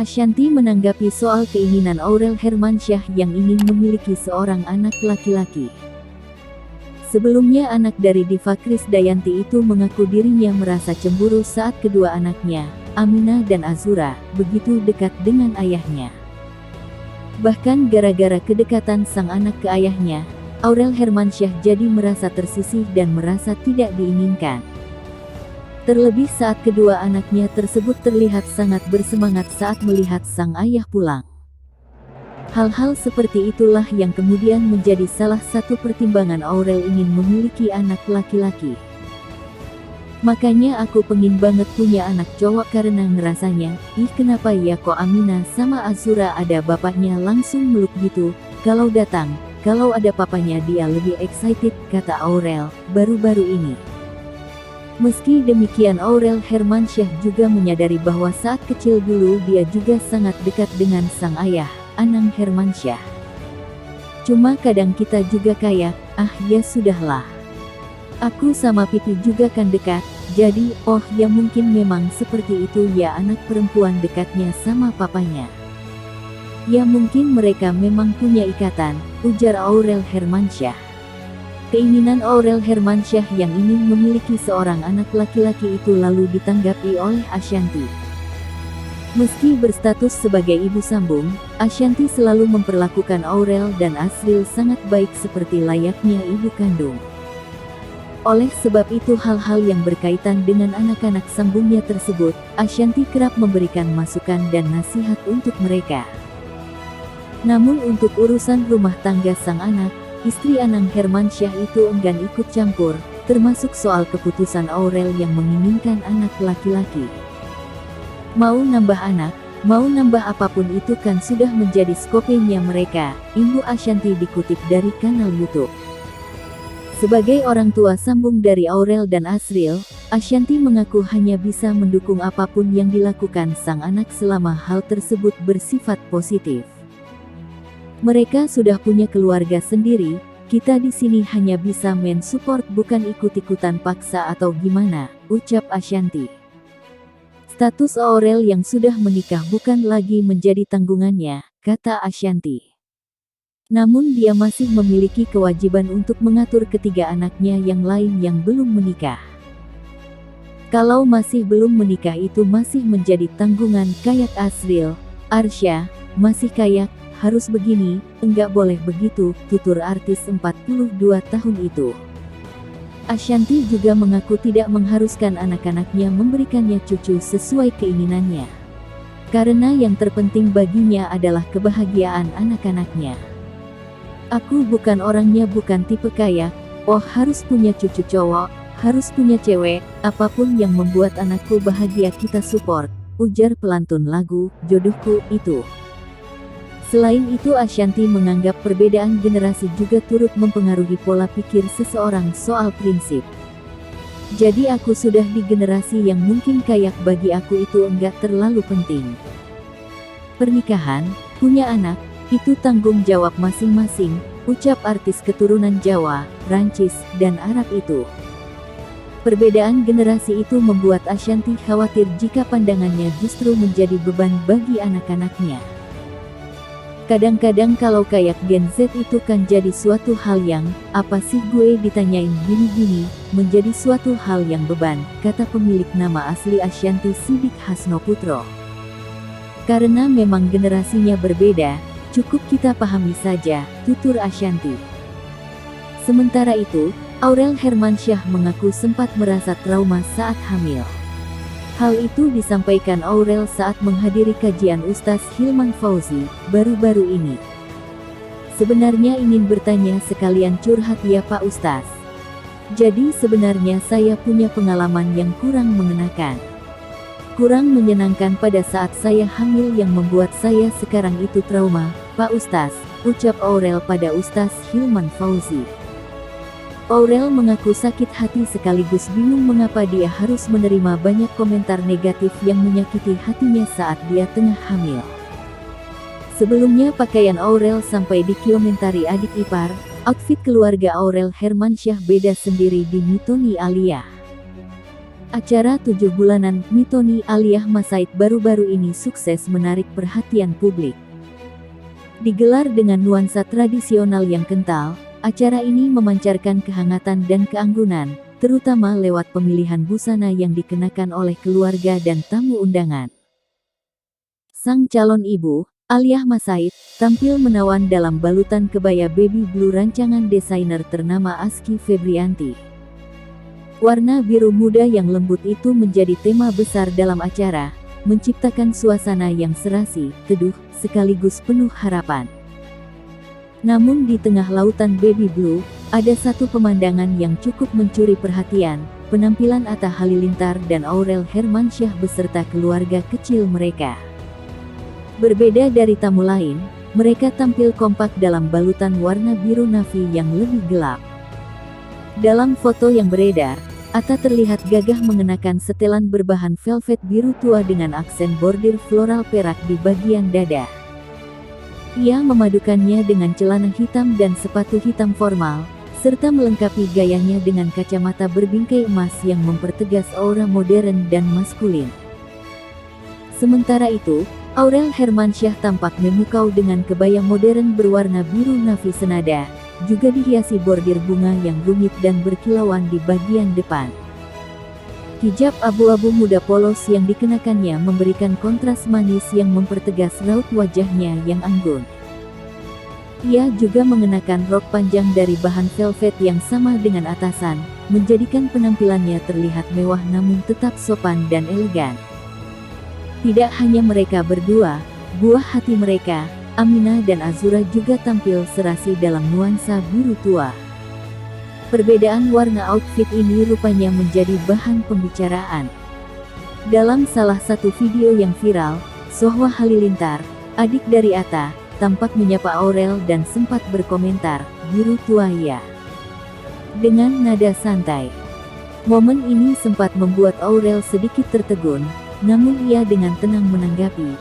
Ashanty menanggapi soal keinginan Aurel Hermansyah yang ingin memiliki seorang anak laki-laki. Sebelumnya anak dari Diva Krisdayanti itu mengaku dirinya merasa cemburu saat kedua anaknya, Aminah dan Azura, begitu dekat dengan ayahnya. Bahkan gara-gara kedekatan sang anak ke ayahnya, Aurel Hermansyah jadi merasa tersisih dan merasa tidak diinginkan. Terlebih saat kedua anaknya tersebut terlihat sangat bersemangat saat melihat sang ayah pulang. Hal-hal seperti itulah yang kemudian menjadi salah satu pertimbangan Aurel ingin memiliki anak laki-laki. Makanya aku pengen banget punya anak cowok karena ngerasanya, kenapa ya kok Aminah sama Azura ada bapaknya langsung meluk gitu, kalau datang, kalau ada papanya dia lebih excited, kata Aurel, baru-baru ini. Meski demikian Aurel Hermansyah juga menyadari bahwa saat kecil dulu dia juga sangat dekat dengan sang ayah, Anang Hermansyah. Cuma kadang kita juga kayak, ya sudahlah. Aku sama Pipi juga kan dekat, jadi ya mungkin memang seperti itu ya anak perempuan dekatnya sama papanya. Ya mungkin mereka memang punya ikatan, ujar Aurel Hermansyah. Keinginan Aurel Hermansyah yang ingin memiliki seorang anak laki-laki itu lalu ditanggapi oleh Ashanty. Meski berstatus sebagai ibu sambung, Ashanty selalu memperlakukan Aurel dan Asril sangat baik seperti layaknya ibu kandung. Oleh sebab itu hal-hal yang berkaitan dengan anak-anak sambungnya tersebut, Ashanty kerap memberikan masukan dan nasihat untuk mereka. Namun untuk urusan rumah tangga sang anak, istri Anang Hermansyah itu enggan ikut campur, termasuk soal keputusan Aurel yang menginginkan anak laki-laki. Mau nambah anak, mau nambah apapun itu kan sudah menjadi skopenya mereka, Ibu Ashanty dikutip dari kanal YouTube. Sebagai orang tua sambung dari Aurel dan Asril, Ashanty mengaku hanya bisa mendukung apapun yang dilakukan sang anak selama hal tersebut bersifat positif. Mereka sudah punya keluarga sendiri, kita di sini hanya bisa men-support bukan ikut-ikutan paksa atau gimana, ucap Ashanty. Status Aurel yang sudah menikah bukan lagi menjadi tanggungannya, kata Ashanty. Namun dia masih memiliki kewajiban untuk mengatur ketiga anaknya yang lain yang belum menikah. Kalau masih belum menikah itu masih menjadi tanggungan kayak Asril, Arsya, masih kayak, harus begini, enggak boleh begitu, tutur artis 42 tahun itu. Ashanty juga mengaku tidak mengharuskan anak-anaknya memberikannya cucu sesuai keinginannya. Karena yang terpenting baginya adalah kebahagiaan anak-anaknya. Aku bukan orangnya bukan tipe kayak, harus punya cucu cowok, harus punya cewek, apapun yang membuat anakku bahagia kita support, ujar pelantun lagu, Jodohku, itu. Selain itu Ashanty menganggap perbedaan generasi juga turut mempengaruhi pola pikir seseorang soal prinsip. Jadi aku sudah di generasi yang mungkin kayak bagi aku itu enggak terlalu penting. Pernikahan, punya anak, itu tanggung jawab masing-masing, ucap artis keturunan Jawa, Prancis, dan Arab itu. Perbedaan generasi itu membuat Ashanty khawatir jika pandangannya justru menjadi beban bagi anak-anaknya. Kadang-kadang kalau kayak Gen Z itu kan jadi suatu hal yang, apa sih gue ditanyain gini-gini, menjadi suatu hal yang beban, kata pemilik nama asli Ashanty Sidik Hasnoputro. Karena memang generasinya berbeda, cukup kita pahami saja, tutur Ashanty. Sementara itu, Aurel Hermansyah mengaku sempat merasa trauma saat hamil. Hal itu disampaikan Aurel saat menghadiri kajian Ustaz Hilman Fauzi, baru-baru ini. Sebenarnya ingin bertanya sekalian curhat ya Pak Ustaz. Jadi sebenarnya saya punya pengalaman yang kurang mengenakan. Kurang menyenangkan pada saat saya hamil yang membuat saya sekarang itu trauma, Pak Ustaz, ucap Aurel pada Ustaz Hilman Fauzi. Aurel mengaku sakit hati sekaligus bingung mengapa dia harus menerima banyak komentar negatif yang menyakiti hatinya saat dia tengah hamil. Sebelumnya pakaian Aurel sampai dikomentari adik ipar, outfit keluarga Aurel Hermansyah beda sendiri di Mitoni Alia. Acara 7 bulanan Mitoni Aliyah Masaid baru-baru ini sukses menarik perhatian publik. Digelar dengan nuansa tradisional yang kental, acara ini memancarkan kehangatan dan keanggunan, terutama lewat pemilihan busana yang dikenakan oleh keluarga dan tamu undangan. Sang calon ibu, Aliyah Masaid, tampil menawan dalam balutan kebaya baby blue rancangan desainer ternama Aski Febrianti. Warna biru muda yang lembut itu menjadi tema besar dalam acara, menciptakan suasana yang serasi, teduh, sekaligus penuh harapan. Namun di tengah lautan baby blue, ada satu pemandangan yang cukup mencuri perhatian, penampilan Atta Halilintar dan Aurel Hermansyah beserta keluarga kecil mereka. Berbeda dari tamu lain, mereka tampil kompak dalam balutan warna biru navy yang lebih gelap. Dalam foto yang beredar, Atta terlihat gagah mengenakan setelan berbahan velvet biru tua dengan aksen bordir floral perak di bagian dada. Ia memadukannya dengan celana hitam dan sepatu hitam formal, serta melengkapi gayanya dengan kacamata berbingkai emas yang mempertegas aura modern dan maskulin. Sementara itu, Aurel Hermansyah tampak memukau dengan kebaya modern berwarna biru navy senada, juga dihiasi bordir bunga yang rumit dan berkilauan di bagian depan. Hijab abu-abu muda polos yang dikenakannya memberikan kontras manis yang mempertegas raut wajahnya yang anggun. Ia juga mengenakan rok panjang dari bahan velvet yang sama dengan atasan, menjadikan penampilannya terlihat mewah namun tetap sopan dan elegan. Tidak hanya mereka berdua, buah hati mereka, Aminah dan Azura juga tampil serasi dalam nuansa biru tua. Perbedaan warna outfit ini rupanya menjadi bahan pembicaraan. Dalam salah satu video yang viral, Sohwa Halilintar, adik dari Atta, tampak menyapa Aurel dan sempat berkomentar, "Biru tua ya?" dengan nada santai. Momen ini sempat membuat Aurel sedikit tertegun, namun ia dengan tenang menanggapi,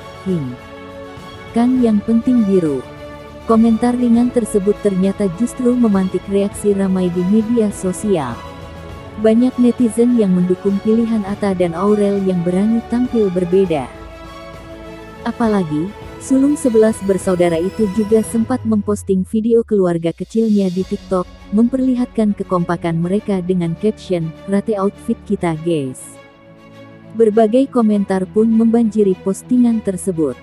"Kan yang penting biru." Komentar ringan tersebut ternyata justru memantik reaksi ramai di media sosial. Banyak netizen yang mendukung pilihan Atta dan Aurel yang berani tampil berbeda. Apalagi, sulung 11 bersaudara itu juga sempat memposting video keluarga kecilnya di TikTok, memperlihatkan kekompakan mereka dengan caption, "Rate outfit kita guys." Berbagai komentar pun membanjiri postingan tersebut.